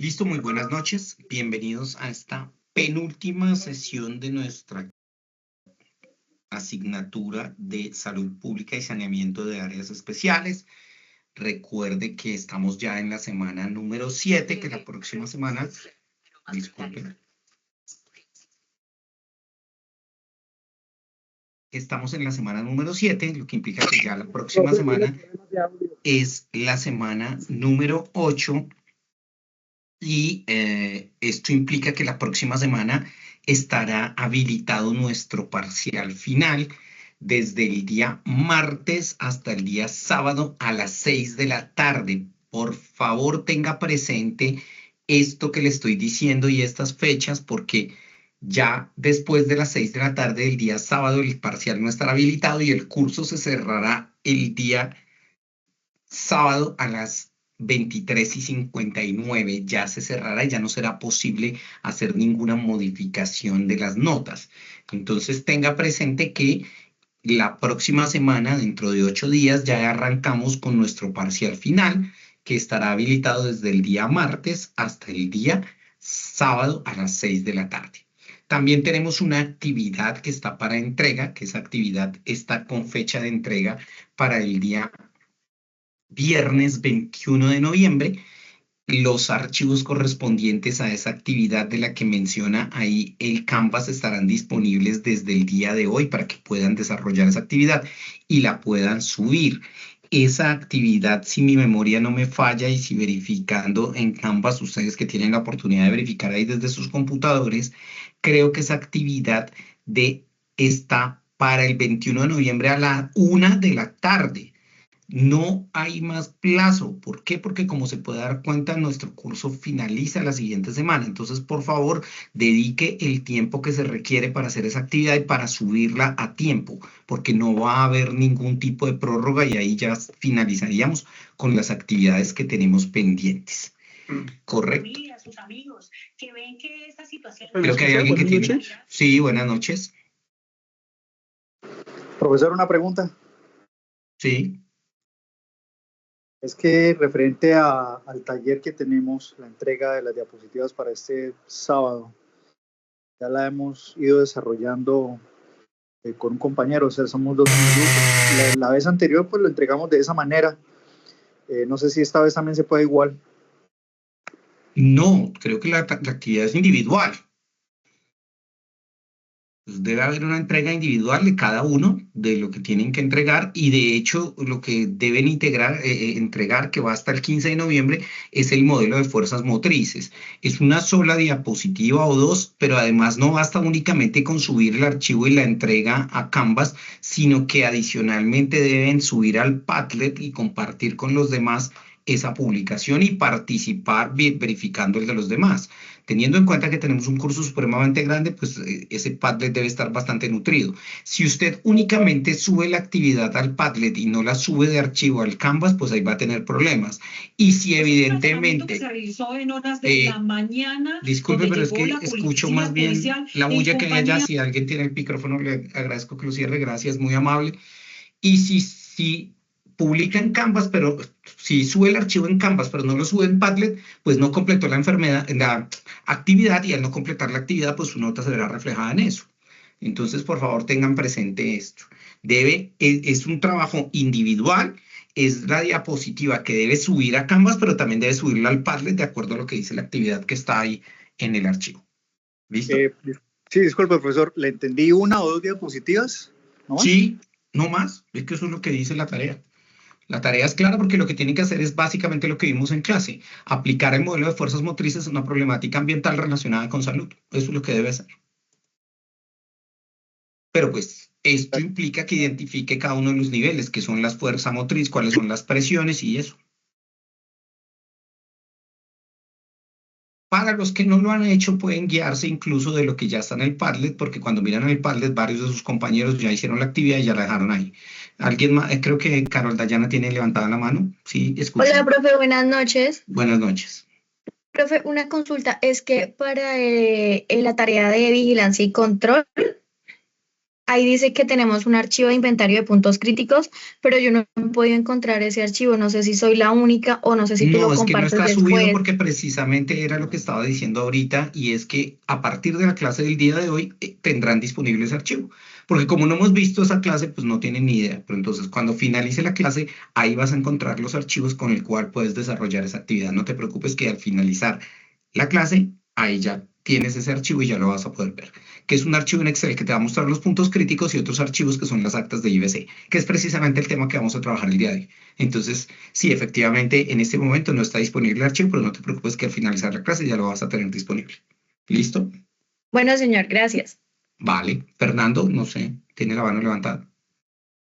Listo, muy buenas noches. Bienvenidos a esta penúltima sesión de nuestra asignatura de salud pública y saneamiento de áreas especiales. Recuerde que estamos ya en la semana número 7, que la próxima semana, disculpen, estamos en la semana número 7, lo que implica que ya la próxima semana es la semana número 8. Y esto implica que la próxima semana estará habilitado nuestro parcial final desde el día martes hasta el día sábado a las 6 de la tarde. Por favor, tenga presente esto que le estoy diciendo y estas fechas, porque ya después de las 6 de la tarde del día sábado el parcial no estará habilitado y el curso se cerrará el día sábado a las 23:59 ya se cerrará y ya no será posible hacer ninguna modificación de las notas. Entonces tenga presente que la próxima semana, dentro de 8 días, ya arrancamos con nuestro parcial final, que estará habilitado desde el día martes hasta el día sábado a las 6 de la tarde. También tenemos una actividad que está para entrega, que esa actividad está con fecha de entrega para el día viernes 21 de noviembre. Los archivos correspondientes a esa actividad de la que menciona ahí el Canvas estarán disponibles desde el día de hoy para que puedan desarrollar esa actividad y la puedan subir. Esa actividad, si mi memoria no me falla y si verificando en Canvas, ustedes que tienen la oportunidad de verificar ahí desde sus computadores, creo que esa actividad está para el 21 de noviembre a la 1 de la tarde. No hay más plazo. ¿Por qué? Porque como se puede dar cuenta, nuestro curso finaliza la siguiente semana. Entonces, por favor, dedique el tiempo que se requiere para hacer esa actividad y para subirla a tiempo, porque no va a haber ningún tipo de prórroga y ahí ya finalizaríamos con las actividades que tenemos pendientes. ¿Correcto? Sus amigos, que ven que esta situación... Creo que hay alguien que tiene... Sí, buenas noches. Profesor, una pregunta. Sí. Es que referente al taller que tenemos, la entrega de las diapositivas para este sábado, ya la hemos ido desarrollando con un compañero, o sea, somos dos en el grupo. La vez anterior pues lo entregamos de esa manera. No sé si esta vez también se puede igual. No, creo que la actividad es individual. Debe haber una entrega individual de cada uno de lo que tienen que entregar y de hecho lo que deben entregar, que va hasta el 15 de noviembre, es el modelo de fuerzas motrices. Es una sola diapositiva o dos, pero además no basta únicamente con subir el archivo y la entrega a Canvas, sino que adicionalmente deben subir al Padlet y compartir con los demás esa publicación y participar verificando el de los demás. Teniendo en cuenta que tenemos un curso supremamente grande, pues ese Padlet debe estar bastante nutrido. Si usted únicamente sube la actividad al Padlet y no la sube de archivo al Canvas, pues ahí va a tener problemas. Y si evidentemente... Que se realizó en horas de la mañana. Disculpe, pero es que escucho más bien la bulla que hay allá. Si alguien tiene el micrófono, le agradezco que lo cierre. Gracias, muy amable. Y si publica en Canvas, pero si sube el archivo en Canvas, pero no lo sube en Padlet, pues no completó la actividad y al no completar la actividad, pues su nota se verá reflejada en eso. Entonces, por favor, tengan presente esto. Es un trabajo individual, es la diapositiva que debe subir a Canvas, pero también debe subirla al Padlet de acuerdo a lo que dice la actividad que está ahí en el archivo. ¿Listo? Sí, disculpe, profesor, ¿le entendí una o dos diapositivas? ¿No más? Sí, no más. Es que eso es lo que dice la tarea. La tarea es clara porque lo que tienen que hacer es básicamente lo que vimos en clase, aplicar el modelo de fuerzas motrices a una problemática ambiental relacionada con salud. Eso es lo que debe hacer. Pero pues esto implica que identifique cada uno de los niveles, que son las fuerzas motrices, cuáles son las presiones y eso. Para los que no lo han hecho, pueden guiarse incluso de lo que ya está en el Padlet, porque cuando miran en el Padlet, varios de sus compañeros ya hicieron la actividad y ya la dejaron ahí. ¿Alguien más? Creo que Carol Dayana tiene levantada la mano. Sí, escucha. Hola, profe, buenas noches. Buenas noches. Profe, una consulta. Es que para la tarea de vigilancia y control, ahí dice que tenemos un archivo de inventario de puntos críticos, pero yo no he podido encontrar ese archivo. No sé si soy la única o no sé si tú No, lo es que no compartes está subido después. porque precisamente era lo que estaba diciendo ahorita y es que a partir de la clase del día de hoy tendrán disponible ese archivo. Porque como no hemos visto esa clase, pues no tienen ni idea. Pero entonces cuando finalice la clase, ahí vas a encontrar los archivos con el cual puedes desarrollar esa actividad. No te preocupes que al finalizar la clase, ahí ya tienes ese archivo y ya lo vas a poder ver. Que es un archivo en Excel que te va a mostrar los puntos críticos y otros archivos que son las actas de IBC, que es precisamente el tema que vamos a trabajar el día de hoy. Entonces, sí, efectivamente, en este momento no está disponible el archivo, pero no te preocupes que al finalizar la clase ya lo vas a tener disponible. ¿Listo? Bueno, señor, gracias. Vale. Fernando, no sé, tiene la mano levantada.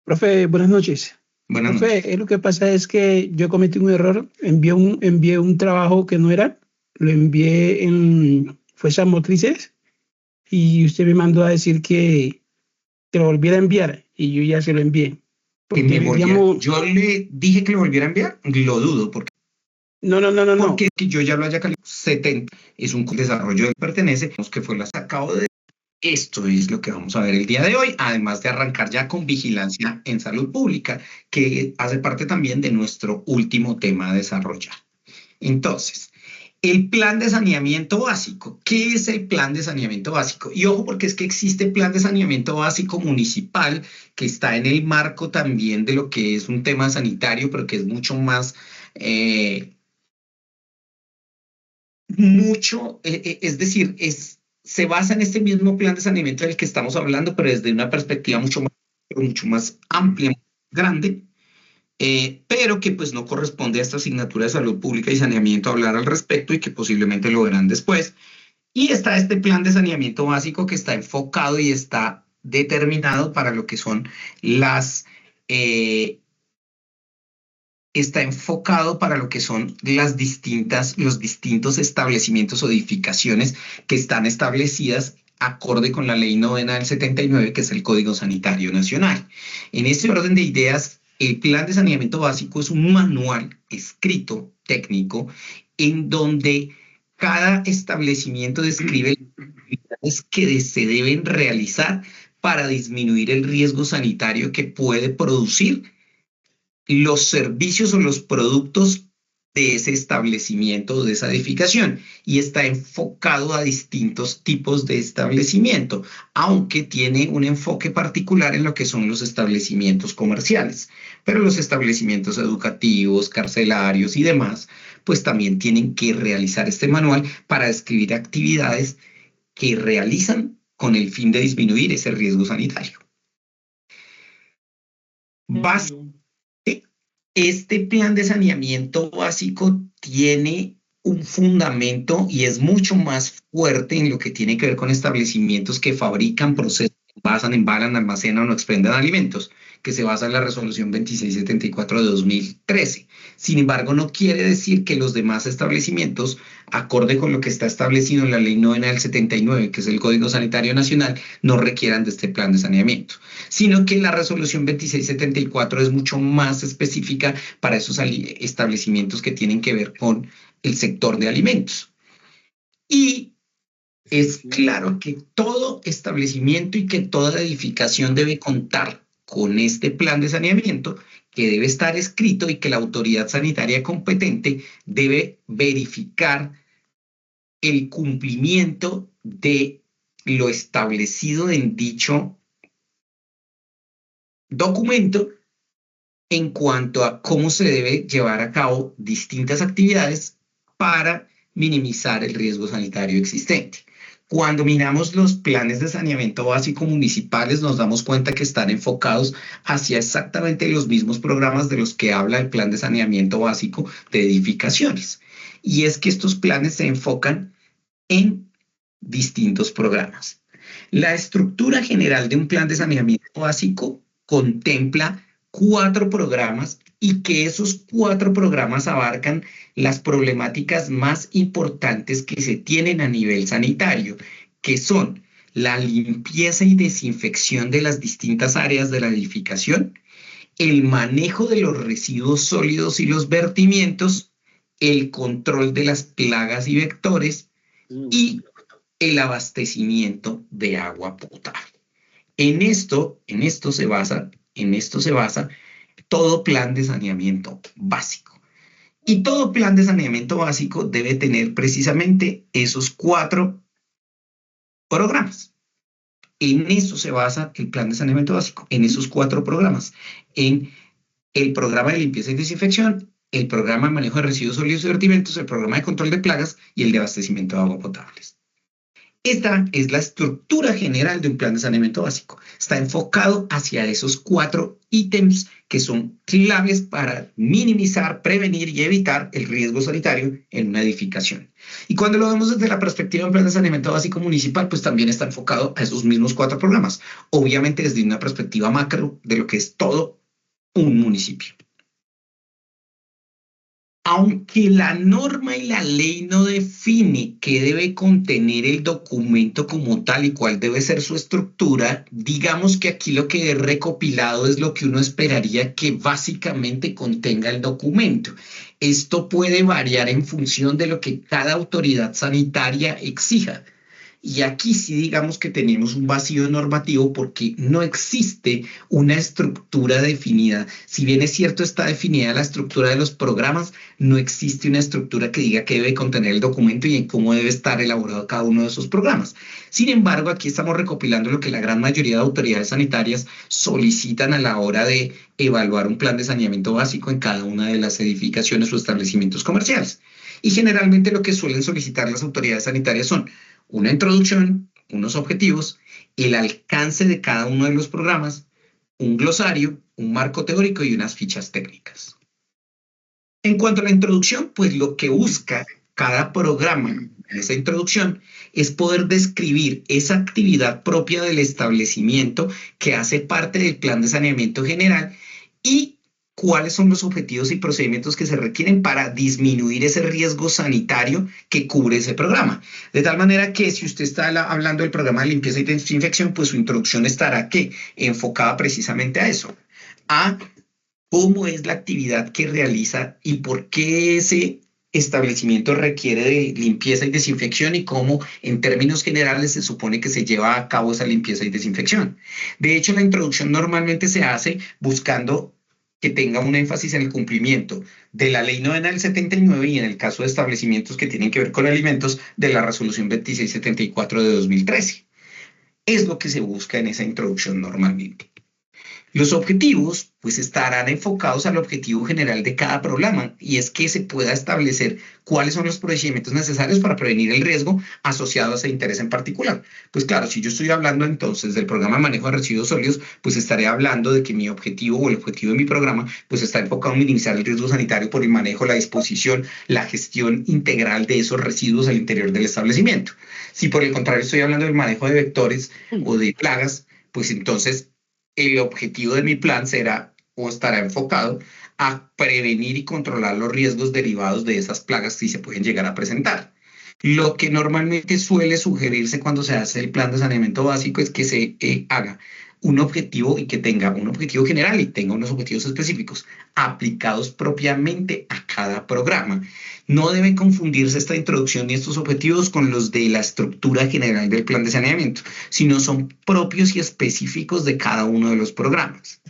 Profe, buenas noches. Buenas noches. Profe, lo que pasa es que yo cometí un error, envié un trabajo que no era, lo envié en fuerzas motrices y usted me mandó a decir que lo volviera a enviar y yo ya se lo envié. Que me volviera. Yo le dije que lo volviera a enviar, lo dudo, porque No. porque yo ya lo haya calificado 70, es un desarrollo que pertenece, que fue la sacado de. Esto es lo que vamos a ver el día de hoy, además de arrancar ya con vigilancia en salud pública, que hace parte también de nuestro último tema a desarrollar. Entonces, el plan de saneamiento básico. ¿Qué es el plan de saneamiento básico? Y ojo, porque es que existe plan de saneamiento básico municipal que está en el marco también de lo que es un tema sanitario, pero que es mucho más, es decir, se basa en este mismo plan de saneamiento del que estamos hablando, pero desde una perspectiva mucho más amplia, más grande. Pero que pues no corresponde a esta asignatura de salud pública y saneamiento hablar al respecto y que posiblemente lo verán después. Y está este plan de saneamiento básico que está enfocado y está determinado para lo que son está enfocado para lo que son los distintos establecimientos o edificaciones que están establecidas acorde con la Ley 9 del 79, que es el Código Sanitario Nacional. En ese orden de ideas, el Plan de Saneamiento Básico es un manual escrito técnico en donde cada establecimiento describe las actividades que se deben realizar para disminuir el riesgo sanitario que puede producir los servicios o los productos de ese establecimiento o de esa edificación y está enfocado a distintos tipos de establecimiento, aunque tiene un enfoque particular en lo que son los establecimientos comerciales. Pero los establecimientos educativos, carcelarios y demás, pues también tienen que realizar este manual para describir actividades que realizan con el fin de disminuir ese riesgo sanitario. Este plan de saneamiento básico tiene un fundamento y es mucho más fuerte en lo que tiene que ver con establecimientos que fabrican, procesan, envasan, embalan, almacenan o expenden alimentos, que se basa en la resolución 2674 de 2013. Sin embargo, no quiere decir que los demás establecimientos, acorde con lo que está establecido en la Ley 9 del 79, que es el Código Sanitario Nacional, no requieran de este plan de saneamiento, sino que la resolución 2674 es mucho más específica para esos establecimientos que tienen que ver con el sector de alimentos. Y es claro que todo establecimiento y que toda edificación debe contar con este plan de saneamiento que debe estar escrito y que la autoridad sanitaria competente debe verificar el cumplimiento de lo establecido en dicho documento en cuanto a cómo se debe llevar a cabo distintas actividades para minimizar el riesgo sanitario existente. Cuando miramos los planes de saneamiento básico municipales, nos damos cuenta que están enfocados hacia exactamente los mismos programas de los que habla el plan de saneamiento básico de edificaciones. Y es que estos planes se enfocan en distintos programas. La estructura general de un plan de saneamiento básico contempla 4 programas y que esos 4 programas abarcan las problemáticas más importantes que se tienen a nivel sanitario, que son la limpieza y desinfección de las distintas áreas de la edificación, el manejo de los residuos sólidos y los vertimientos, el control de las plagas y vectores y el abastecimiento de agua potable. En esto se basa todo plan de saneamiento básico. Y todo plan de saneamiento básico debe tener precisamente esos 4 programas. En eso se basa el plan de saneamiento básico, en esos 4 programas. En el programa de limpieza y desinfección, el programa de manejo de residuos sólidos y vertimientos, el programa de control de plagas y el de abastecimiento de agua potable. Esta es la estructura general de un plan de saneamiento básico. Está enfocado hacia esos 4 ítems que son claves para minimizar, prevenir y evitar el riesgo sanitario en una edificación. Y cuando lo vemos desde la perspectiva de un plan de saneamiento básico municipal, pues también está enfocado a esos mismos 4 programas. Obviamente desde una perspectiva macro de lo que es todo un municipio. Aunque la norma y la ley no define qué debe contener el documento como tal y cuál debe ser su estructura, digamos que aquí lo que he recopilado es lo que uno esperaría que básicamente contenga el documento. Esto puede variar en función de lo que cada autoridad sanitaria exija. Y aquí sí digamos que tenemos un vacío normativo porque no existe una estructura definida. Si bien es cierto está definida la estructura de los programas, no existe una estructura que diga qué debe contener el documento y en cómo debe estar elaborado cada uno de esos programas. Sin embargo, aquí estamos recopilando lo que la gran mayoría de autoridades sanitarias solicitan a la hora de evaluar un plan de saneamiento básico en cada una de las edificaciones o establecimientos comerciales. Y generalmente lo que suelen solicitar las autoridades sanitarias son una introducción, unos objetivos, el alcance de cada uno de los programas, un glosario, un marco teórico y unas fichas técnicas. En cuanto a la introducción, pues lo que busca cada programa en esa introducción es poder describir esa actividad propia del establecimiento que hace parte del plan de saneamiento general y cuáles son los objetivos y procedimientos que se requieren para disminuir ese riesgo sanitario que cubre ese programa. De tal manera que si usted está hablando del programa de limpieza y desinfección, pues su introducción estará enfocada precisamente a eso, a cómo es la actividad que realiza y por qué ese establecimiento requiere de limpieza y desinfección y cómo en términos generales se supone que se lleva a cabo esa limpieza y desinfección. De hecho, la introducción normalmente se hace buscando que tenga un énfasis en el cumplimiento de la Ley 9 del 79 y en el caso de establecimientos que tienen que ver con alimentos de la Resolución 2674 de 2013. Es lo que se busca en esa introducción normalmente. Los objetivos pues estarán enfocados al objetivo general de cada programa y es que se pueda establecer cuáles son los procedimientos necesarios para prevenir el riesgo asociado a ese interés en particular. Pues claro, si yo estoy hablando entonces del programa de manejo de residuos sólidos, pues estaré hablando de que mi objetivo o el objetivo de mi programa pues está enfocado en minimizar el riesgo sanitario por el manejo, la disposición, la gestión integral de esos residuos al interior del establecimiento. Si por el contrario estoy hablando del manejo de vectores o de plagas, pues entonces el objetivo de mi plan será o estará enfocado a prevenir y controlar los riesgos derivados de esas plagas si se pueden llegar a presentar. Lo que normalmente suele sugerirse cuando se hace el plan de saneamiento básico es que se haga un objetivo y que tenga un objetivo general y tenga unos objetivos específicos aplicados propiamente a cada programa. No debe confundirse esta introducción y estos objetivos con los de la estructura general del plan de saneamiento, sino son propios y específicos de cada uno de los programas.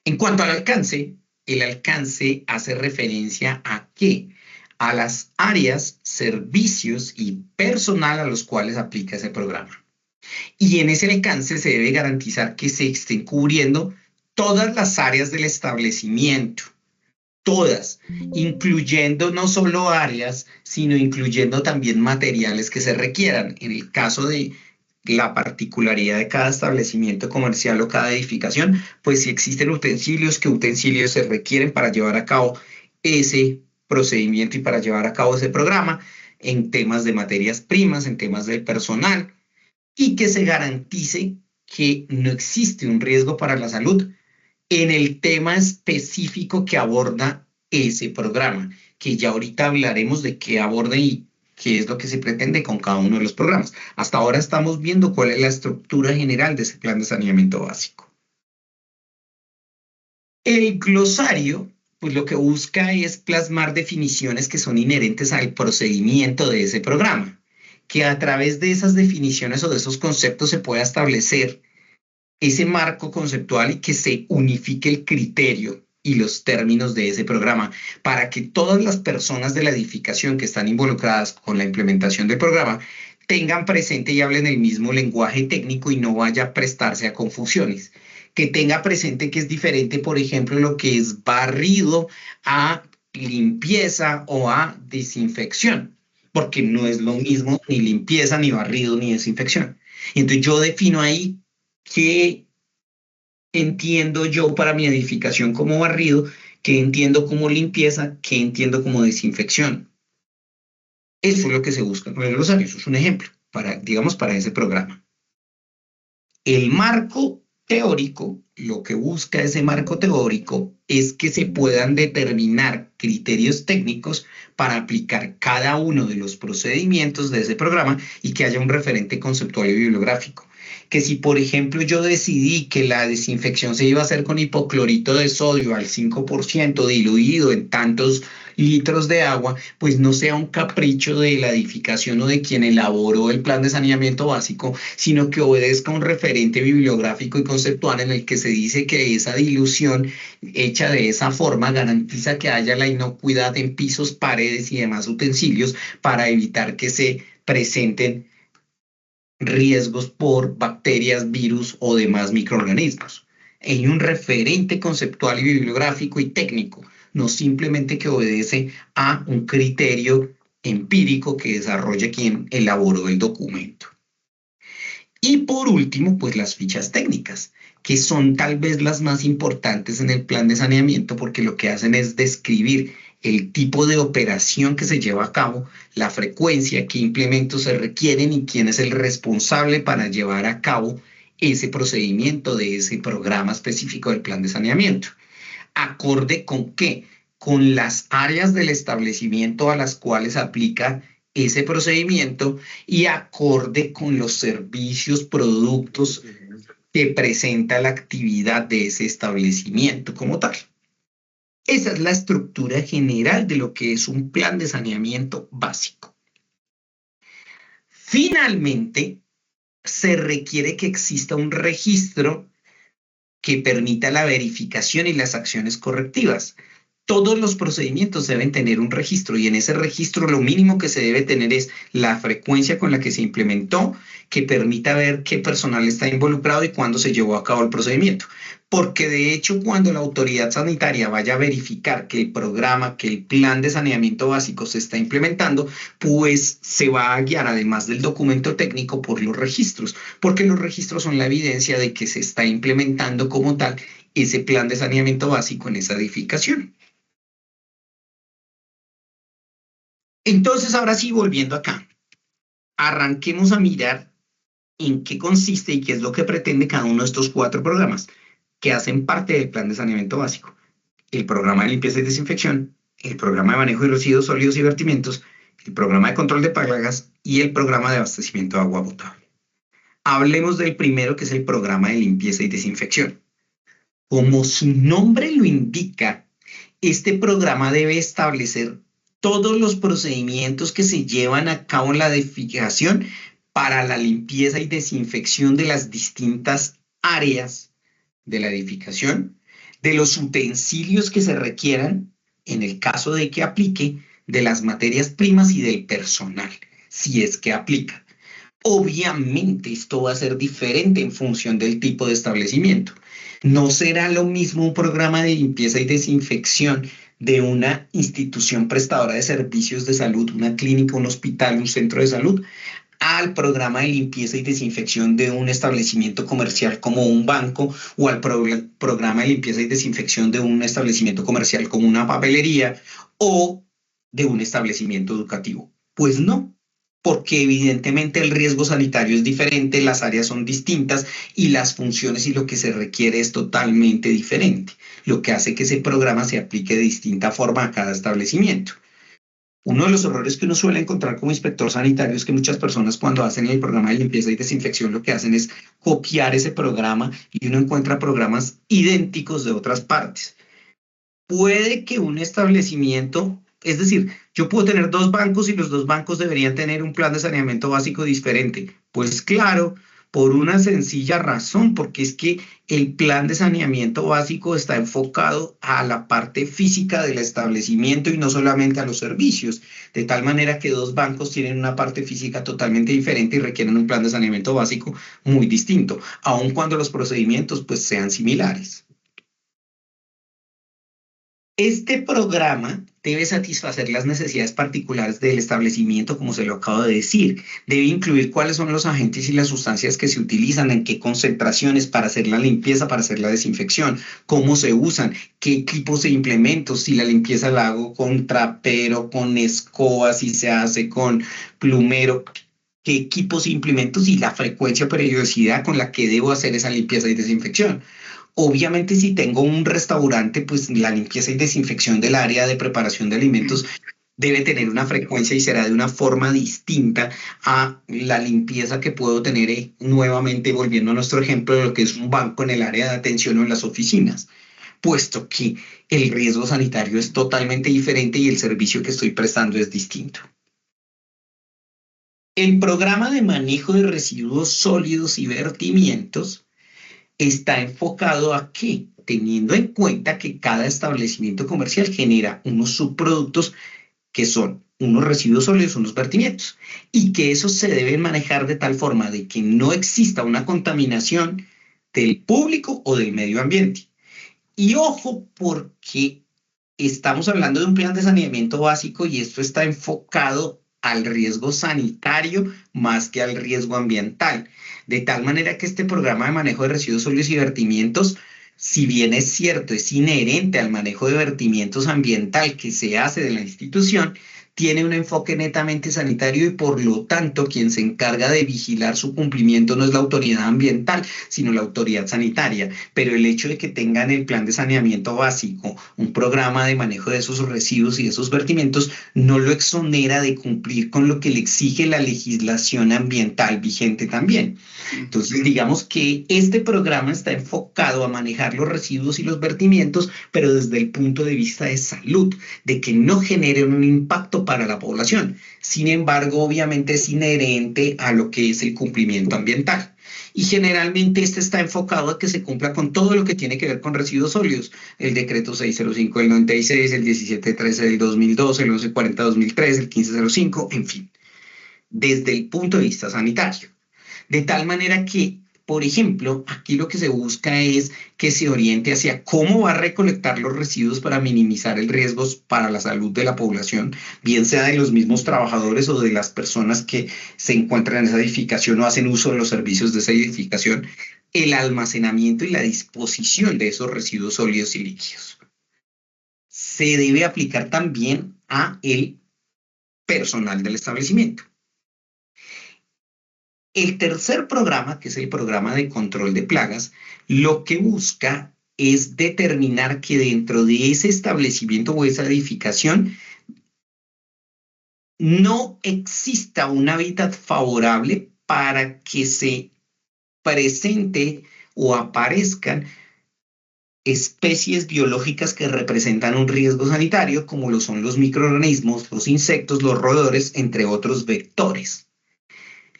En cuanto al alcance, el alcance hace referencia ¿a qué? A las áreas, servicios y personal a los cuales aplica ese programa. Y en ese alcance se debe garantizar que se estén cubriendo todas las áreas del establecimiento, todas, incluyendo no solo áreas, sino incluyendo también materiales que se requieran. En el caso de la particularidad de cada establecimiento comercial o cada edificación, pues si existen utensilios, ¿qué utensilios se requieren para llevar a cabo ese procedimiento y para llevar a cabo ese programa en temas de materias primas, en temas del personal, y que se garantice que no existe un riesgo para la salud en el tema específico que aborda ese programa, que ya ahorita hablaremos de qué aborda y qué es lo que se pretende con cada uno de los programas. Hasta ahora estamos viendo cuál es la estructura general de ese plan de saneamiento básico. El glosario, pues lo que busca es plasmar definiciones que son inherentes al procedimiento de ese programa. que a través de esas definiciones o de esos conceptos se pueda establecer ese marco conceptual y que se unifique el criterio y los términos de ese programa para que todas las personas de la edificación que están involucradas con la implementación del programa tengan presente y hablen el mismo lenguaje técnico y no vaya a prestarse a confusiones. Que tenga presente que es diferente, por ejemplo, lo que es barrido a limpieza o a desinfección, porque no es lo mismo ni limpieza, ni barrido, ni desinfección. Y entonces yo defino ahí qué entiendo yo para mi edificación como barrido, qué entiendo como limpieza, qué entiendo como desinfección. Eso es lo que se busca con el glosario. Eso es un ejemplo, digamos, para ese programa. El marco teórico, lo que busca ese marco teórico es que se puedan determinar criterios técnicos para aplicar cada uno de los procedimientos de ese programa y que haya un referente conceptual y bibliográfico. Que si, por ejemplo, yo decidí que la desinfección se iba a hacer con hipoclorito de sodio al 5% diluido en tantos litros de agua, pues no sea un capricho de la edificación o de quien elaboró el plan de saneamiento básico, sino que obedezca un referente bibliográfico y conceptual en el que se dice que esa dilución hecha de esa forma garantiza que haya la inocuidad en pisos, paredes y demás utensilios para evitar que se presenten riesgos por bacterias, virus o demás microorganismos. Hay un referente conceptual y bibliográfico y técnico, no simplemente que obedece a un criterio empírico que desarrolla quien elaboró el documento. Y por último, pues las fichas técnicas, que son tal vez las más importantes en el plan de saneamiento porque lo que hacen es describir el tipo de operación que se lleva a cabo, la frecuencia, qué implementos se requieren y quién es el responsable para llevar a cabo ese procedimiento de ese programa específico del plan de saneamiento. ¿Acorde con qué? Con las áreas del establecimiento a las cuales aplica ese procedimiento y acorde con los servicios, productos que presenta la actividad de ese establecimiento como tal. Esa es la estructura general de lo que es un plan de saneamiento básico. Finalmente, se requiere que exista un registro que permita la verificación y las acciones correctivas. Todos los procedimientos deben tener un registro y en ese registro lo mínimo que se debe tener es la frecuencia con la que se implementó, que permita ver qué personal está involucrado y cuándo se llevó a cabo el procedimiento. Porque de hecho cuando la autoridad sanitaria vaya a verificar que el programa, que el plan de saneamiento básico se está implementando, pues se va a guiar además del documento técnico por los registros, porque los registros son la evidencia de que se está implementando como tal ese plan de saneamiento básico en esa edificación. Entonces, ahora sí, volviendo acá, arranquemos a mirar en qué consiste y qué es lo que pretende cada uno de estos 4 programas que hacen parte del plan de saneamiento básico. El programa de limpieza y desinfección, el programa de manejo de residuos sólidos y vertimientos, el programa de control de plagas y el programa de abastecimiento de agua potable. Hablemos del primero, que es el programa de limpieza y desinfección. Como su nombre lo indica, este programa debe establecer todos los procedimientos que se llevan a cabo en la edificación para la limpieza y desinfección de las distintas áreas de la edificación, de los utensilios que se requieran, en el caso de que aplique, de las materias primas y del personal, si es que aplica. Obviamente esto va a ser diferente en función del tipo de establecimiento. No será lo mismo un programa de limpieza y desinfección de una institución prestadora de servicios de salud, una clínica, un hospital, un centro de salud, al programa de limpieza y desinfección de un establecimiento comercial como un banco o al programa de limpieza y desinfección de un establecimiento comercial como una papelería o de un establecimiento educativo. Pues no, porque evidentemente el riesgo sanitario es diferente, las áreas son distintas y las funciones y lo que se requiere es totalmente diferente, lo que hace que ese programa se aplique de distinta forma a cada establecimiento. Uno de los errores que uno suele encontrar como inspector sanitario es que muchas personas cuando hacen el programa de limpieza y desinfección lo que hacen es copiar ese programa y uno encuentra programas idénticos de otras partes. Puede que un establecimiento Es decir, yo puedo tener dos bancos y los dos bancos deberían tener un plan de saneamiento básico diferente. Pues claro, por una sencilla razón, porque es que el plan de saneamiento básico está enfocado a la parte física del establecimiento y no solamente a los servicios, de tal manera que dos bancos tienen una parte física totalmente diferente y requieren un plan de saneamiento básico muy distinto, aun cuando los procedimientos pues sean similares. Este programa debe satisfacer las necesidades particulares del establecimiento, como se lo acabo de decir. Debe incluir cuáles son los agentes y las sustancias que se utilizan, en qué concentraciones para hacer la limpieza, para hacer la desinfección, cómo se usan, qué equipos e implementos, si la limpieza la hago con trapero, con escoba, si se hace con plumero, qué equipos e implementos y la frecuencia o periodicidad con la que debo hacer esa limpieza y desinfección. Obviamente, si tengo un restaurante, pues la limpieza y desinfección del área de preparación de alimentos debe tener una frecuencia y será de una forma distinta a la limpieza que puedo tener nuevamente, volviendo a nuestro ejemplo de lo que es un banco en el área de atención o en las oficinas, puesto que el riesgo sanitario es totalmente diferente y el servicio que estoy prestando es distinto. El programa de manejo de residuos sólidos y vertimientos está enfocado a que, teniendo en cuenta que cada establecimiento comercial genera unos subproductos que son unos residuos sólidos, unos vertimientos, y que esos se deben manejar de tal forma de que no exista una contaminación del público o del medio ambiente. Y ojo, porque estamos hablando de un plan de saneamiento básico y esto está enfocado al riesgo sanitario más que al riesgo ambiental. De tal manera que este programa de manejo de residuos sólidos y vertimientos, si bien es cierto, es inherente al manejo de vertimientos ambiental que se hace de la institución, tiene un enfoque netamente sanitario y por lo tanto quien se encarga de vigilar su cumplimiento no es la autoridad ambiental, sino la autoridad sanitaria. Pero el hecho de que tengan el plan de saneamiento básico, un programa de manejo de esos residuos y esos vertimientos, no lo exonera de cumplir con lo que le exige la legislación ambiental vigente también. Entonces, digamos que este programa está enfocado a manejar los residuos y los vertimientos, pero desde el punto de vista de salud, de que no generen un impacto para la población. Sin embargo, obviamente es inherente a lo que es el cumplimiento ambiental. Y generalmente este está enfocado a que se cumpla con todo lo que tiene que ver con residuos sólidos. El decreto 605 del 96, el 1713 del 2002, el 1140 2003, el 1505, en fin, desde el punto de vista sanitario. De tal manera que, por ejemplo, aquí lo que se busca es que se oriente hacia cómo va a recolectar los residuos para minimizar el riesgo para la salud de la población, bien sea de los mismos trabajadores o de las personas que se encuentran en esa edificación o hacen uso de los servicios de esa edificación, el almacenamiento y la disposición de esos residuos sólidos y líquidos. Se debe aplicar también a el personal del establecimiento. El tercer programa, que es el programa de control de plagas, lo que busca es determinar que dentro de ese establecimiento o esa edificación no exista un hábitat favorable para que se presente o aparezcan especies biológicas que representan un riesgo sanitario, como lo son los microorganismos, los insectos, los roedores, entre otros vectores.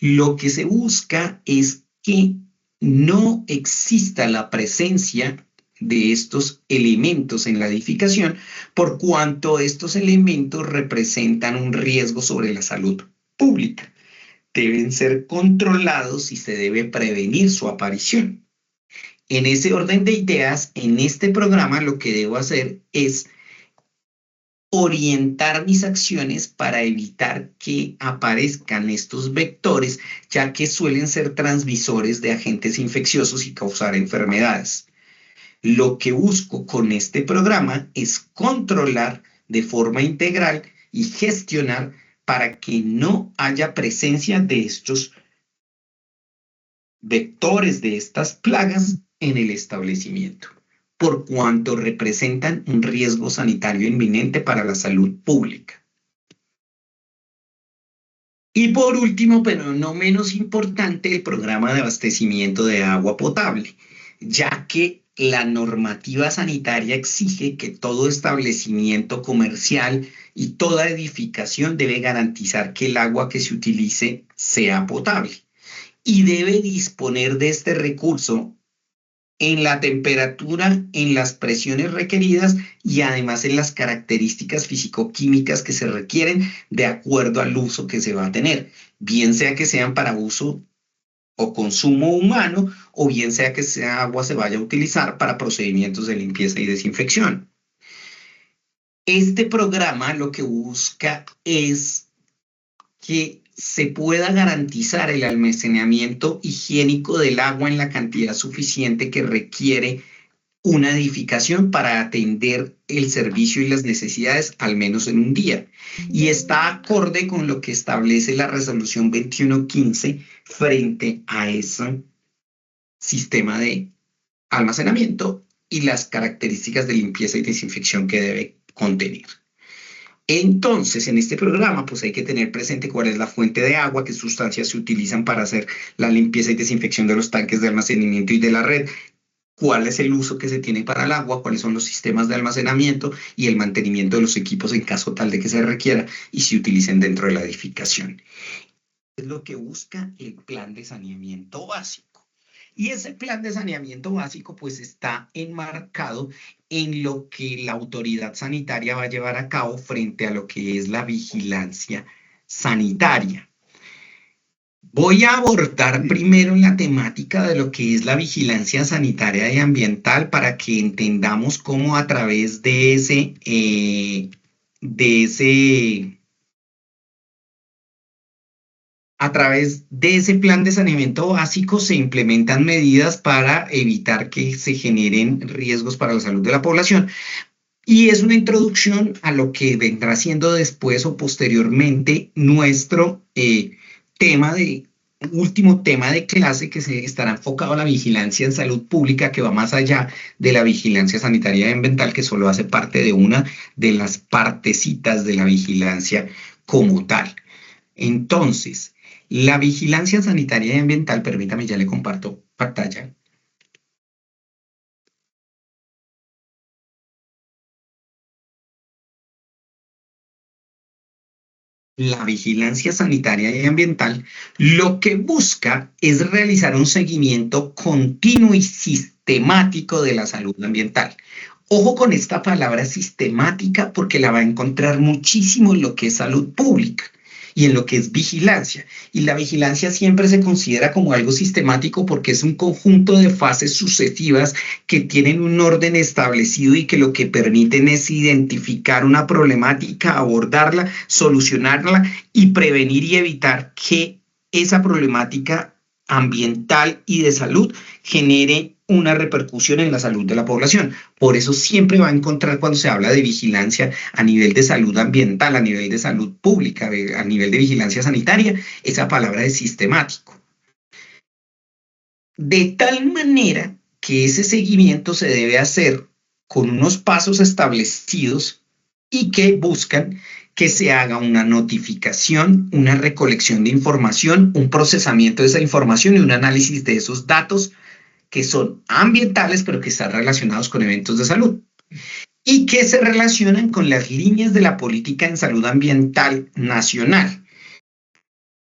Lo que se busca es que no exista la presencia de estos elementos en la edificación, por cuanto estos elementos representan un riesgo sobre la salud pública. Deben ser controlados y se debe prevenir su aparición. En ese orden de ideas, en este programa lo que debo hacer es orientar mis acciones para evitar que aparezcan estos vectores, ya que suelen ser transmisores de agentes infecciosos y causar enfermedades. Lo que busco con este programa es controlar de forma integral y gestionar para que no haya presencia de estos vectores, de estas plagas en el establecimiento, por cuanto representan un riesgo sanitario inminente para la salud pública. Y por último, pero no menos importante, el programa de abastecimiento de agua potable, ya que la normativa sanitaria exige que todo establecimiento comercial y toda edificación debe garantizar que el agua que se utilice sea potable y debe disponer de este recurso en la temperatura, en las presiones requeridas y además en las características físico-químicas que se requieren de acuerdo al uso que se va a tener, bien sea que sean para uso o consumo humano, o bien sea que esa agua se vaya a utilizar para procedimientos de limpieza y desinfección. Este programa lo que busca es que se pueda garantizar el almacenamiento higiénico del agua en la cantidad suficiente que requiere una edificación para atender el servicio y las necesidades al menos en un día. Y está acorde con lo que establece la resolución 2115 frente a ese sistema de almacenamiento y las características de limpieza y desinfección que debe contener. Entonces, en este programa, pues hay que tener presente cuál es la fuente de agua, qué sustancias se utilizan para hacer la limpieza y desinfección de los tanques de almacenamiento y de la red, cuál es el uso que se tiene para el agua, cuáles son los sistemas de almacenamiento y el mantenimiento de los equipos en caso tal de que se requiera y se utilicen dentro de la edificación. Es lo que busca el plan de saneamiento básico. Y ese plan de saneamiento básico pues está enmarcado en lo que la autoridad sanitaria va a llevar a cabo frente a lo que es la vigilancia sanitaria. Voy a abordar primero la temática de lo que es la vigilancia sanitaria y ambiental para que entendamos cómo a través de ese plan de saneamiento básico se implementan medidas para evitar que se generen riesgos para la salud de la población. Y es una introducción a lo que vendrá siendo después o posteriormente nuestro último tema de clase, que se estará enfocado a la vigilancia en salud pública, que va más allá de la vigilancia sanitaria y ambiental, que solo hace parte de una de las partecitas de la vigilancia como tal. Entonces, la vigilancia sanitaria y ambiental, permítame, ya le comparto pantalla. La vigilancia sanitaria y ambiental lo que busca es realizar un seguimiento continuo y sistemático de la salud ambiental. Ojo con esta palabra sistemática porque la va a encontrar muchísimo en lo que es salud pública y en lo que es vigilancia. Y la vigilancia siempre se considera como algo sistemático porque es un conjunto de fases sucesivas que tienen un orden establecido y que lo que permiten es identificar una problemática, abordarla, solucionarla y prevenir y evitar que esa problemática ambiental y de salud genere una repercusión en la salud de la población. Por eso siempre va a encontrar cuando se habla de vigilancia a nivel de salud ambiental, a nivel de salud pública, a nivel de vigilancia sanitaria, esa palabra de sistemático. De tal manera que ese seguimiento se debe hacer con unos pasos establecidos y que buscan que se haga una notificación, una recolección de información, un procesamiento de esa información y un análisis de esos datos que son ambientales, pero que están relacionados con eventos de salud y que se relacionan con las líneas de la política en salud ambiental nacional.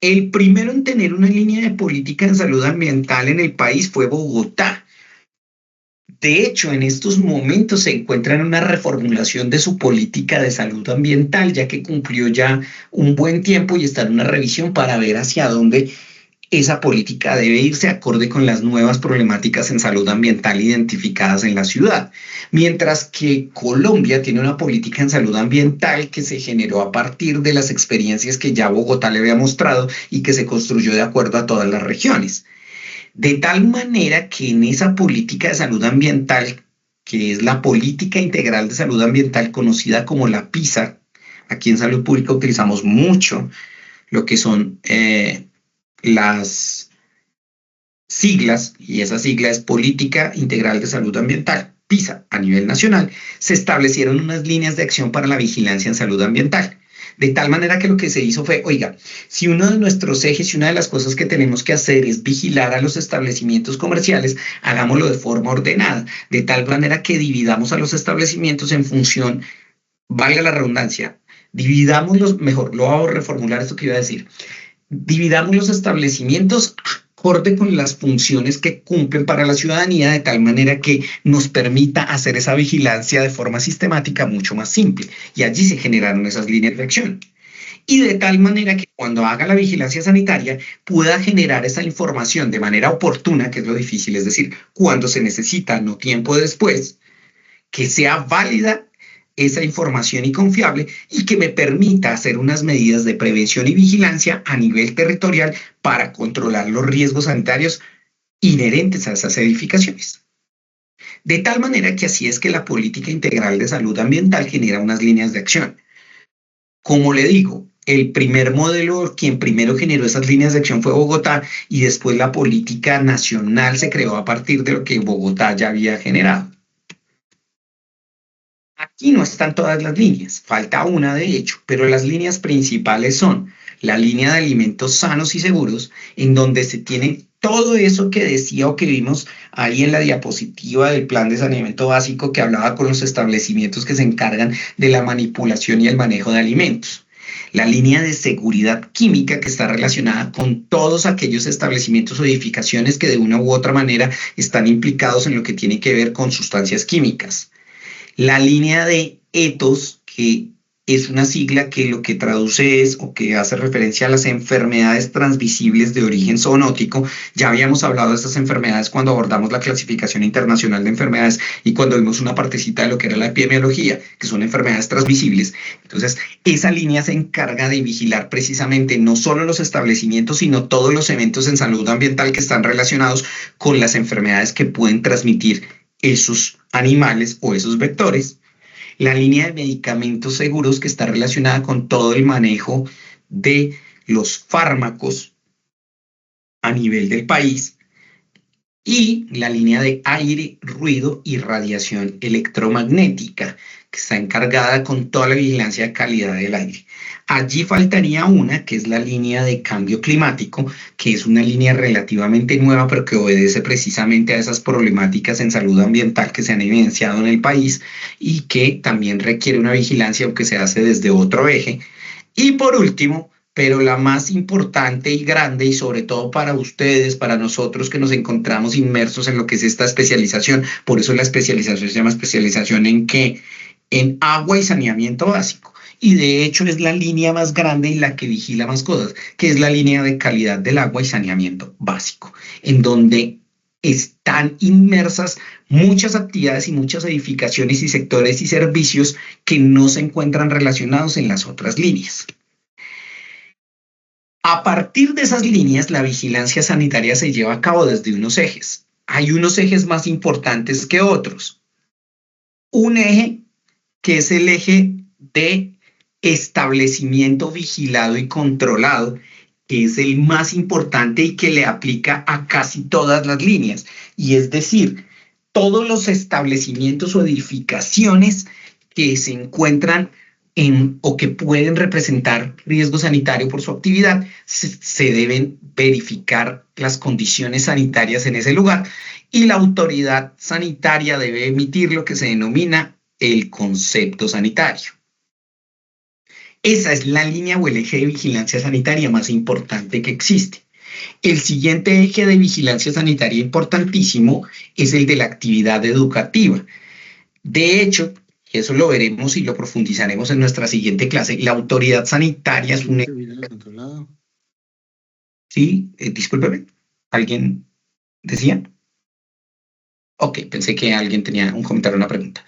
El primero en tener una línea de política en salud ambiental en el país fue Bogotá. De hecho, en estos momentos se encuentra en una reformulación de su política de salud ambiental, ya que cumplió ya un buen tiempo y está en una revisión para ver hacia dónde esa política debe irse acorde con las nuevas problemáticas en salud ambiental identificadas en la ciudad. Mientras que Colombia tiene una política en salud ambiental que se generó a partir de las experiencias que ya Bogotá le había mostrado y que se construyó de acuerdo a todas las regiones. De tal manera que en esa política de salud ambiental, que es la Política Integral de Salud Ambiental conocida como la PISA, aquí en Salud Pública utilizamos mucho lo que son las siglas, y esa sigla es Política Integral de Salud Ambiental, PISA, a nivel nacional, se establecieron unas líneas de acción para la vigilancia en salud ambiental. De tal manera que lo que se hizo fue, oiga, si uno de nuestros ejes y una de las cosas que tenemos que hacer es vigilar a los establecimientos comerciales, hagámoslo de forma ordenada, de tal manera que dividamos a los establecimientos en función, valga la redundancia, dividámoslos, mejor, lo hago reformular esto que iba a decir, dividamos los establecimientos acorde con las funciones que cumplen para la ciudadanía, de tal manera que nos permita hacer esa vigilancia de forma sistemática mucho más simple. Y allí se generaron esas líneas de acción. Y de tal manera que cuando haga la vigilancia sanitaria pueda generar esa información de manera oportuna, que es lo difícil, es decir, cuando se necesita, no tiempo después, que sea válida esa información y confiable y que me permita hacer unas medidas de prevención y vigilancia a nivel territorial para controlar los riesgos sanitarios inherentes a esas edificaciones. De tal manera que así es que la política integral de salud ambiental genera unas líneas de acción. Como le digo, el primer modelo, quien primero generó esas líneas de acción fue Bogotá y después la política nacional se creó a partir de lo que Bogotá ya había generado. Aquí no están todas las líneas, falta una de hecho, pero las líneas principales son la línea de alimentos sanos y seguros, en donde se tiene todo eso que decía o que vimos ahí en la diapositiva del plan de saneamiento básico que hablaba con los establecimientos que se encargan de la manipulación y el manejo de alimentos. La línea de seguridad química que está relacionada con todos aquellos establecimientos o edificaciones que de una u otra manera están implicados en lo que tiene que ver con sustancias químicas. La línea de ETOS, que es una sigla que lo que traduce es o que hace referencia a las enfermedades transmisibles de origen zoonótico. Ya habíamos hablado de estas enfermedades cuando abordamos la clasificación internacional de enfermedades y cuando vimos una partecita de lo que era la epidemiología, que son enfermedades transmisibles. Entonces, esa línea se encarga de vigilar precisamente no solo los establecimientos, sino todos los eventos en salud ambiental que están relacionados con las enfermedades que pueden transmitir esos animales o esos vectores. La línea de medicamentos seguros que está relacionada con todo el manejo de los fármacos a nivel del país. Y la línea de aire, ruido y radiación electromagnética, que está encargada con toda la vigilancia de calidad del aire. Allí faltaría una, que es la línea de cambio climático, que es una línea relativamente nueva, pero que obedece precisamente a esas problemáticas en salud ambiental que se han evidenciado en el país y que también requiere una vigilancia, aunque se hace desde otro eje. Y por último, pero la más importante y grande, y sobre todo para ustedes, para nosotros que nos encontramos inmersos en lo que es esta especialización, por eso la especialización se llama especialización ¿en qué? En agua y saneamiento básico. Y de hecho es la línea más grande y la que vigila más cosas, que es la línea de calidad del agua y saneamiento básico, en donde están inmersas muchas actividades y muchas edificaciones y sectores y servicios que no se encuentran relacionados en las otras líneas. A partir de esas líneas, la vigilancia sanitaria se lleva a cabo desde unos ejes. Hay unos ejes más importantes que otros. Un eje que es el eje de establecimiento vigilado y controlado, que es el más importante y que le aplica a casi todas las líneas. Y es decir, todos los establecimientos o edificaciones que se encuentran o que pueden representar riesgo sanitario por su actividad, se deben verificar las condiciones sanitarias en ese lugar y la autoridad sanitaria debe emitir lo que se denomina el concepto sanitario. Esa es la línea o el eje de vigilancia sanitaria más importante que existe. El siguiente eje de vigilancia sanitaria importantísimo es el de la actividad educativa. De hecho, eso lo veremos y lo profundizaremos en nuestra siguiente clase. La autoridad sanitaria es un... Sí, discúlpeme. ¿Alguien decía? Ok, pensé que alguien tenía un comentario o una pregunta.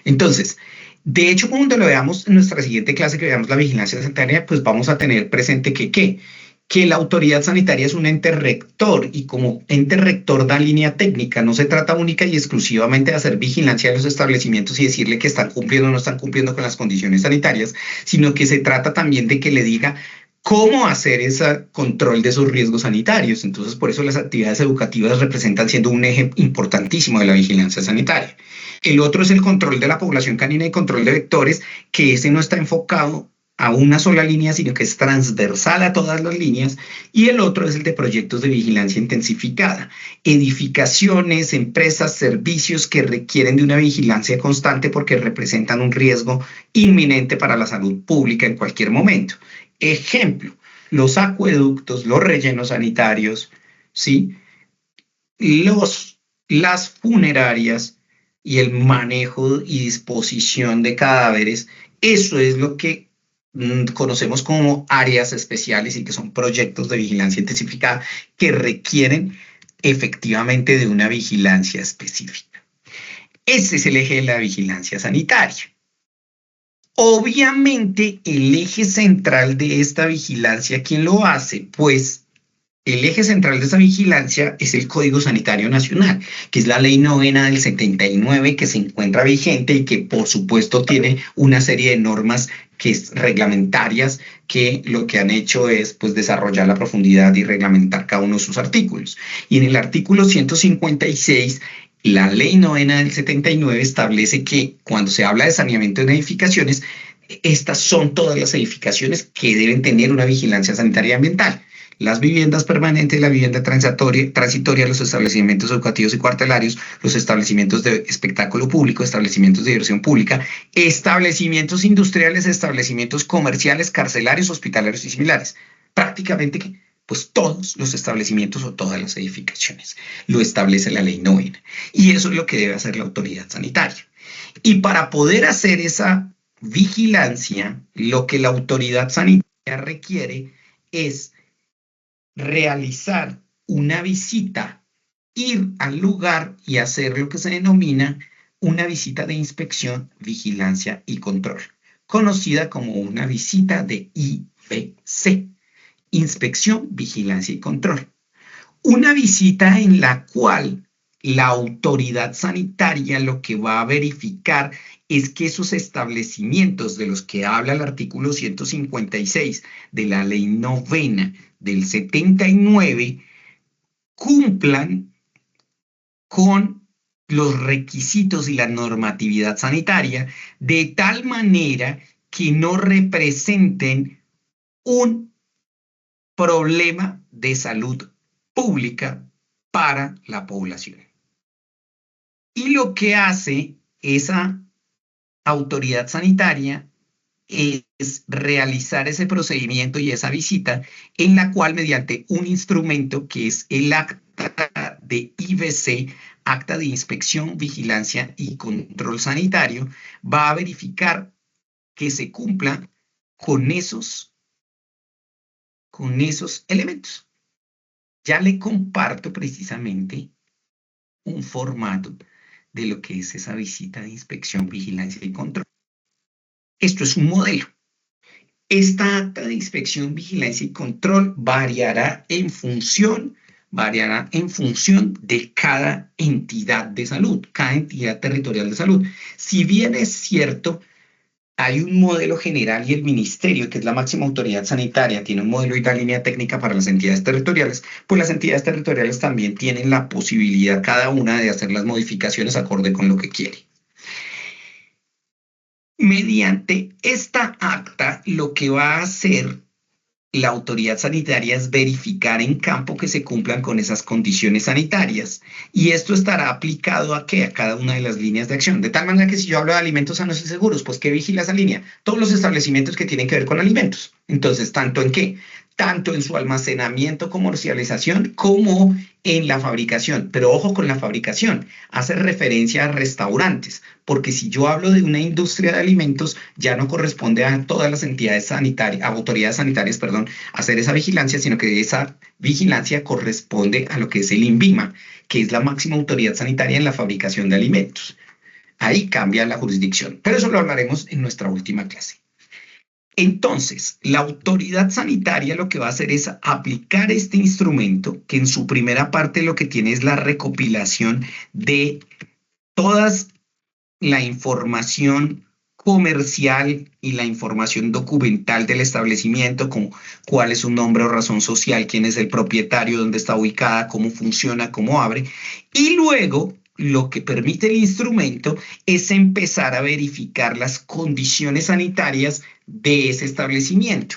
Entonces, de hecho, cuando lo veamos en nuestra siguiente clase, que veamos la vigilancia sanitaria, pues vamos a tener presente que la autoridad sanitaria es un ente rector y como ente rector da línea técnica. No se trata única y exclusivamente de hacer vigilancia de los establecimientos y decirle que están cumpliendo o no están cumpliendo con las condiciones sanitarias, sino que se trata también de que le diga cómo hacer ese control de esos riesgos sanitarios. Entonces, por eso las actividades educativas representan siendo un eje importantísimo de la vigilancia sanitaria. El otro es el control de la población canina y control de vectores, que ese no está enfocado a una sola línea, sino que es transversal a todas las líneas, y el otro es el de proyectos de vigilancia intensificada. Edificaciones, empresas, servicios que requieren de una vigilancia constante porque representan un riesgo inminente para la salud pública en cualquier momento. Ejemplo, los acueductos, los rellenos sanitarios, ¿sí? Las funerarias y el manejo y disposición de cadáveres. Eso es lo que conocemos como áreas especiales y que son proyectos de vigilancia intensificada que requieren efectivamente de una vigilancia específica. Ese es el eje de la vigilancia sanitaria. Obviamente, el eje central de esta vigilancia, ¿quién lo hace? Pues el eje central de esta vigilancia es el Código Sanitario Nacional, que es la Ley 9 del 79 que se encuentra vigente y que por supuesto tiene una serie de normas que es reglamentarias que lo que han hecho es pues desarrollar la profundidad y reglamentar cada uno de sus artículos. Y en el artículo 156, la Ley 9 del 79 establece que cuando se habla de saneamiento en edificaciones, estas son todas las edificaciones que deben tener una vigilancia sanitaria y ambiental. Las viviendas permanentes, la vivienda transitoria, los establecimientos educativos y cuartelarios, los establecimientos de espectáculo público, establecimientos de diversión pública, establecimientos industriales, establecimientos comerciales, carcelarios, hospitalarios y similares. Prácticamente, pues todos los establecimientos o todas las edificaciones. Lo establece la Ley 9. Y eso es lo que debe hacer la autoridad sanitaria. Y para poder hacer esa vigilancia, lo que la autoridad sanitaria requiere es realizar una visita, ir al lugar y hacer lo que se denomina una visita de inspección, vigilancia y control, conocida como una visita de IVC, inspección, vigilancia y control. Una visita en la cual la autoridad sanitaria lo que va a verificar es que esos establecimientos de los que habla el artículo 156 de la Ley 9 del 79 cumplan con los requisitos y la normatividad sanitaria de tal manera que no representen un problema de salud pública para la población. Y lo que hace esa autoridad sanitaria es realizar ese procedimiento y esa visita en la cual mediante un instrumento que es el acta de IVC, acta de inspección, vigilancia y control sanitario, va a verificar que se cumpla con esos elementos. Ya le comparto precisamente un formato de lo que es esa visita de inspección, vigilancia y control. Esto es un modelo. Esta acta de inspección, vigilancia y control variará en función de cada entidad de salud, cada entidad territorial de salud. Si bien es cierto, hay un modelo general y el ministerio, que es la máxima autoridad sanitaria, tiene un modelo y una línea técnica para las entidades territoriales, pues las entidades territoriales también tienen la posibilidad cada una de hacer las modificaciones acorde con lo que quiere. Mediante esta acta, lo que va a hacer la autoridad sanitaria es verificar en campo que se cumplan con esas condiciones sanitarias. Y esto estará aplicado ¿a qué? A cada una de las líneas de acción. De tal manera que si yo hablo de alimentos sanos y seguros, pues ¿qué vigila esa línea? Todos los establecimientos que tienen que ver con alimentos. Entonces, ¿tanto en qué? Tanto en su almacenamiento, comercialización, como en la fabricación. Pero ojo con la fabricación, hace referencia a restaurantes, porque si yo hablo de una industria de alimentos, ya no corresponde a todas las entidades sanitarias, autoridades sanitarias, perdón, hacer esa vigilancia, sino que esa vigilancia corresponde a lo que es el INVIMA, que es la máxima autoridad sanitaria en la fabricación de alimentos. Ahí cambia la jurisdicción, pero eso lo hablaremos en nuestra última clase. Entonces, la autoridad sanitaria lo que va a hacer es aplicar este instrumento, que en su primera parte lo que tiene es la recopilación de toda la información comercial y la información documental del establecimiento, como cuál es su nombre o razón social, quién es el propietario, dónde está ubicada, cómo funciona, cómo abre. Y luego, lo que permite el instrumento es empezar a verificar las condiciones sanitarias de ese establecimiento.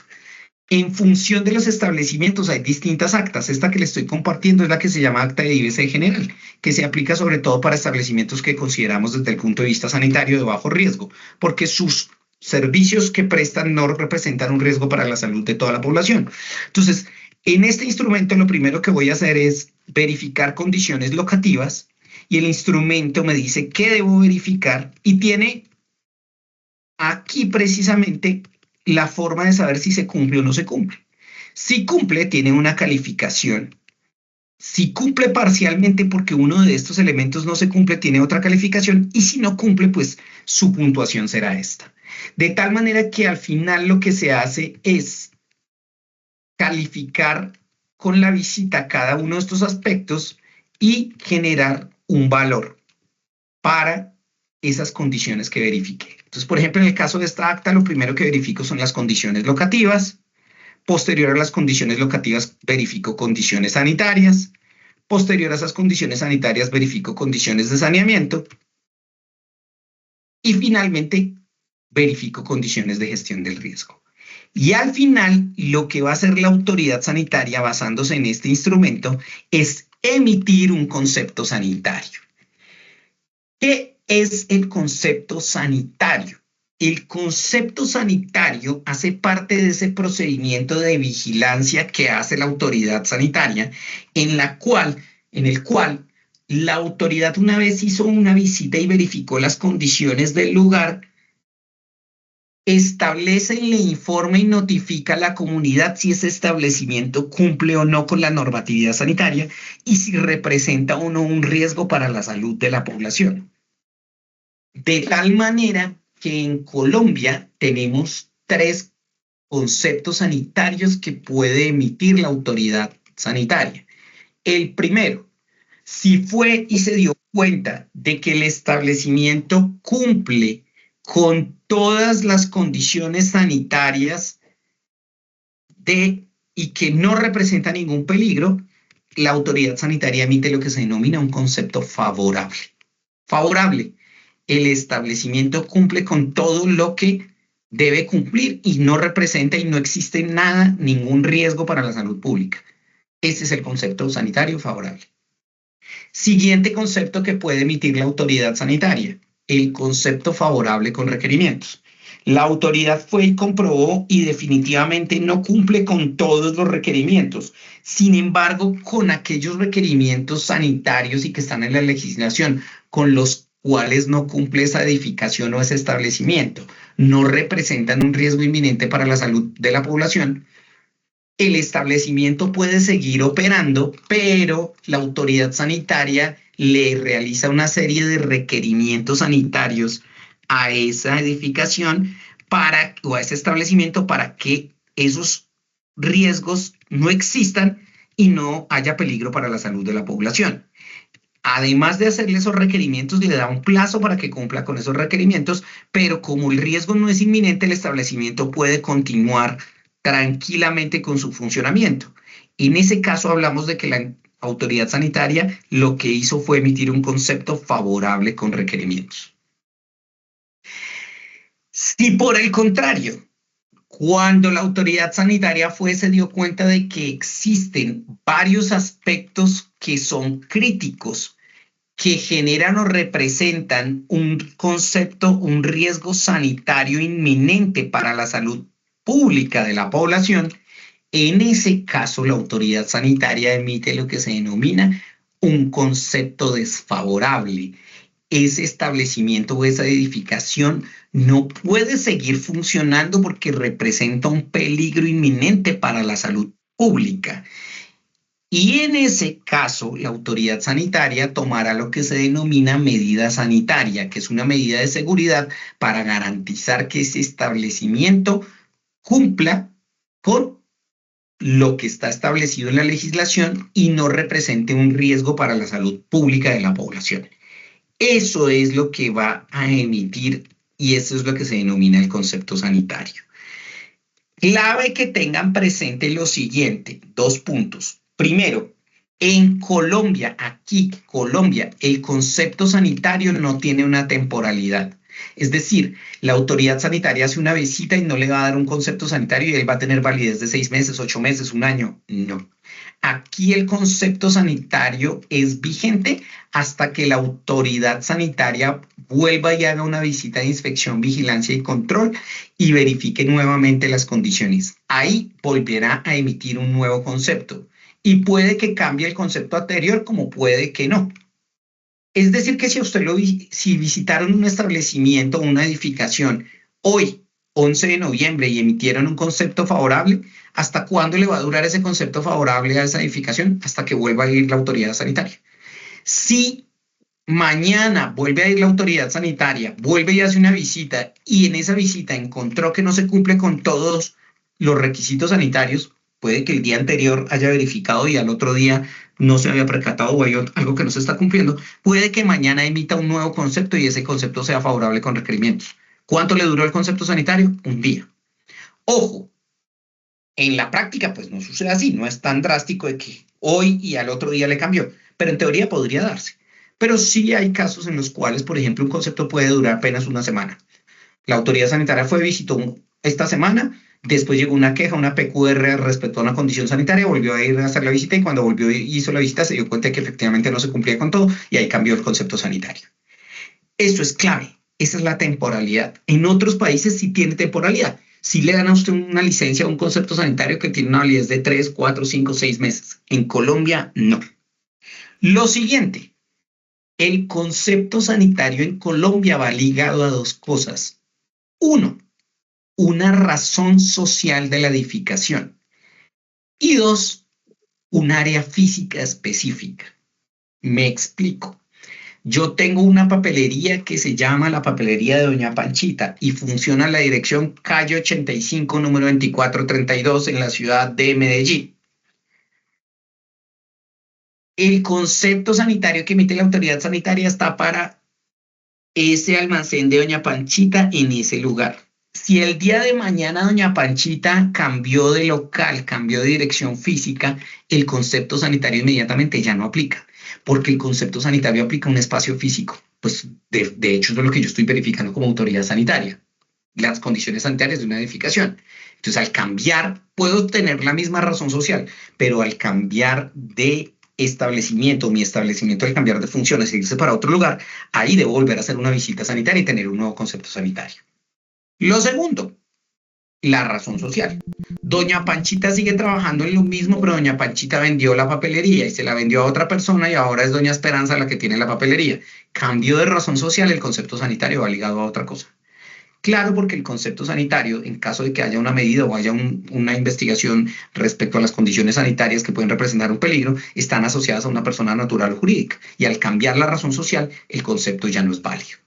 En función de los establecimientos hay distintas actas. Esta que le estoy compartiendo es la que se llama Acta de IBC General, que se aplica sobre todo para establecimientos que consideramos desde el punto de vista sanitario de bajo riesgo, porque sus servicios que prestan no representan un riesgo para la salud de toda la población. Entonces, en este instrumento lo primero que voy a hacer es verificar condiciones locativas y el instrumento me dice qué debo verificar y tiene aquí precisamente la forma de saber si se cumple o no se cumple. Si cumple, tiene una calificación. Si cumple parcialmente porque uno de estos elementos no se cumple, tiene otra calificación. Y si no cumple, pues su puntuación será esta. De tal manera que al final lo que se hace es calificar con la visita cada uno de estos aspectos y generar un valor para esas condiciones que verifique. Entonces, por ejemplo, en el caso de esta acta, lo primero que verifico son las condiciones locativas. Posterior a las condiciones locativas, verifico condiciones sanitarias. Posterior a esas condiciones sanitarias, verifico condiciones de saneamiento. Y finalmente, verifico condiciones de gestión del riesgo. Y al final, lo que va a hacer la autoridad sanitaria, basándose en este instrumento, es emitir un concepto sanitario. ¿Qué es el concepto sanitario? El concepto sanitario hace parte de ese procedimiento de vigilancia que hace la autoridad sanitaria, en el cual la autoridad, una vez hizo una visita y verificó las condiciones del lugar, establece, le informa y notifica a la comunidad si ese establecimiento cumple o no con la normatividad sanitaria y si representa o no un riesgo para la salud de la población. De tal manera que en Colombia tenemos 3 conceptos sanitarios que puede emitir la autoridad sanitaria. El primero, si fue y se dio cuenta de que el establecimiento cumple con todas las condiciones sanitarias y que no representa ningún peligro, la autoridad sanitaria emite lo que se denomina un concepto favorable. Favorable. El establecimiento cumple con todo lo que debe cumplir y no representa y no existe nada, ningún riesgo para la salud pública. Ese es el concepto sanitario favorable. Siguiente concepto que puede emitir la autoridad sanitaria, el concepto favorable con requerimientos. La autoridad fue y comprobó y definitivamente no cumple con todos los requerimientos. Sin embargo, con aquellos requerimientos sanitarios y que están en la legislación, con los cuales no cumple esa edificación o ese establecimiento, no representan un riesgo inminente para la salud de la población, el establecimiento puede seguir operando, pero la autoridad sanitaria le realiza una serie de requerimientos sanitarios a esa edificación o a ese establecimiento para que esos riesgos no existan y no haya peligro para la salud de la población. Además de hacerle esos requerimientos, le da un plazo para que cumpla con esos requerimientos, pero como el riesgo no es inminente, el establecimiento puede continuar tranquilamente con su funcionamiento. En ese caso hablamos de que la autoridad sanitaria lo que hizo fue emitir un concepto favorable con requerimientos. Si por el contrario, cuando la autoridad sanitaria se dio cuenta de que existen varios aspectos que son críticos, que generan o representan un concepto, un riesgo sanitario inminente para la salud pública de la población, en ese caso la autoridad sanitaria emite lo que se denomina un concepto desfavorable. Ese establecimiento o esa edificación no puede seguir funcionando porque representa un peligro inminente para la salud pública. Y en ese caso, la autoridad sanitaria tomará lo que se denomina medida sanitaria, que es una medida de seguridad para garantizar que ese establecimiento cumpla con lo que está establecido en la legislación y no represente un riesgo para la salud pública de la población. Eso es lo que va a emitir y eso es lo que se denomina el concepto sanitario. Clave que tengan presente lo siguiente, 2 puntos. Primero, en Colombia, Colombia, el concepto sanitario no tiene una temporalidad. Es decir, la autoridad sanitaria hace una visita y no le va a dar un concepto sanitario y él va a tener validez de 6 meses, 8 meses, un año. No. Aquí el concepto sanitario es vigente hasta que la autoridad sanitaria vuelva y haga una visita de inspección, vigilancia y control y verifique nuevamente las condiciones. Ahí volverá a emitir un nuevo concepto y puede que cambie el concepto anterior como puede que no. Es decir, que si visitaron un establecimiento o una edificación hoy, 11 de noviembre, y emitieron un concepto favorable, ¿hasta cuándo le va a durar ese concepto favorable a esa edificación? Hasta que vuelva a ir la autoridad sanitaria. Si mañana vuelve a ir la autoridad sanitaria, vuelve y hace una visita, y en esa visita encontró que no se cumple con todos los requisitos sanitarios, puede que el día anterior haya verificado y al otro día no se había percatado o hay algo que no se está cumpliendo, puede que mañana emita un nuevo concepto y ese concepto sea favorable con requerimientos. ¿Cuánto le duró el concepto sanitario? Un día. Ojo, en la práctica pues no sucede así, no es tan drástico de que hoy y al otro día le cambió, pero en teoría podría darse. Pero sí hay casos en los cuales, por ejemplo, un concepto puede durar apenas una semana. La autoridad sanitaria visitó esta semana, después llegó una queja, una PQR respecto a una condición sanitaria, volvió a ir a hacer la visita y cuando volvió y hizo la visita se dio cuenta de que efectivamente no se cumplía con todo y ahí cambió el concepto sanitario. Esto es clave, esa es la temporalidad. En otros países sí tiene temporalidad. Sí le dan a usted una licencia a un concepto sanitario que tiene una validez de 3, 4, 5, 6 meses. En Colombia, no. Lo siguiente, el concepto sanitario en Colombia va ligado a dos cosas. Uno, una razón social de la edificación. Y dos, un área física específica. Me explico. Yo tengo una papelería que se llama la papelería de Doña Panchita y funciona en la dirección calle 85, número 2432 en la ciudad de Medellín. El concepto sanitario que emite la autoridad sanitaria está para ese almacén de Doña Panchita en ese lugar. Si el día de mañana Doña Panchita cambió de local, cambió de dirección física, el concepto sanitario inmediatamente ya no aplica, porque el concepto sanitario aplica un espacio físico. Pues de hecho eso es lo que yo estoy verificando como autoridad sanitaria, las condiciones sanitarias de una edificación. Entonces al cambiar, puedo tener la misma razón social, pero al cambiar de establecimiento, mi establecimiento al cambiar de funciones e irse para otro lugar, ahí debo volver a hacer una visita sanitaria y tener un nuevo concepto sanitario. Lo segundo, la razón social. Doña Panchita sigue trabajando en lo mismo, pero Doña Panchita vendió la papelería y se la vendió a otra persona y ahora es Doña Esperanza la que tiene la papelería. Cambio de razón social, el concepto sanitario va ligado a otra cosa. Claro, porque el concepto sanitario, en caso de que haya una medida o haya una investigación respecto a las condiciones sanitarias que pueden representar un peligro, están asociadas a una persona natural o jurídica. Y al cambiar la razón social, el concepto ya no es válido.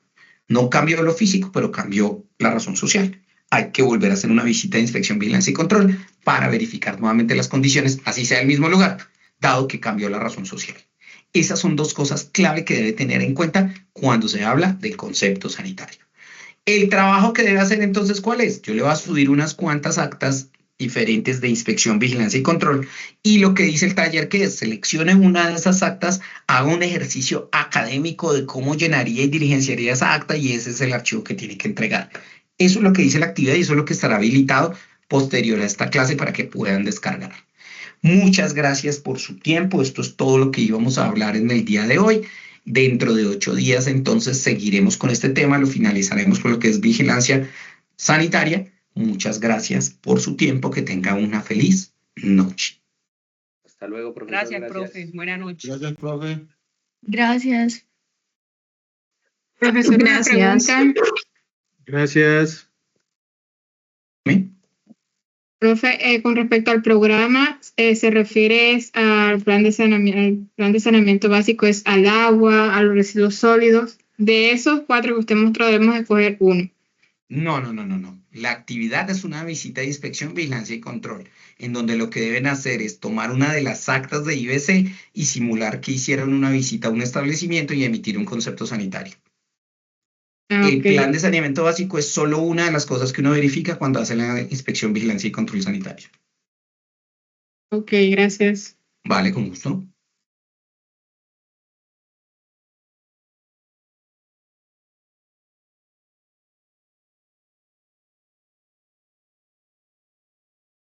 No cambió lo físico, pero cambió la razón social. Hay que volver a hacer una visita de inspección, vigilancia y control para verificar nuevamente las condiciones, así sea el mismo lugar, dado que cambió la razón social. Esas son dos cosas clave que debe tener en cuenta cuando se habla del concepto sanitario. El trabajo que debe hacer entonces, ¿cuál es? Yo le voy a subir unas cuantas actas diferentes de inspección, vigilancia y control. Y lo que dice el taller que es, seleccione una de esas actas, haga un ejercicio académico de cómo llenaría y diligenciaría esa acta y ese es el archivo que tiene que entregar. Eso es lo que dice la actividad y eso es lo que estará habilitado posterior a esta clase para que puedan descargar. Muchas gracias por su tiempo. Esto es todo lo que íbamos a hablar en el día de hoy. Dentro de 8 días, entonces, seguiremos con este tema. Lo finalizaremos con lo que es vigilancia sanitaria. Muchas gracias por su tiempo. Que tenga una feliz noche. Hasta luego, profesor. Gracias, profe. Buenas noches. Gracias, profe. Gracias. Profesor, una pregunta. Gracias. ¿Sí? Profe, con respecto al programa, ¿se refiere al plan de saneamiento básico, es al agua, a los residuos sólidos? De esos 4 que usted mostró, debemos escoger uno. No. La actividad es una visita de inspección, vigilancia y control, en donde lo que deben hacer es tomar una de las actas de IBC y simular que hicieron una visita a un establecimiento y emitir un concepto sanitario. El plan de saneamiento básico es solo una de las cosas que uno verifica cuando hace la inspección, vigilancia y control sanitario. Ok, gracias. Vale, con gusto.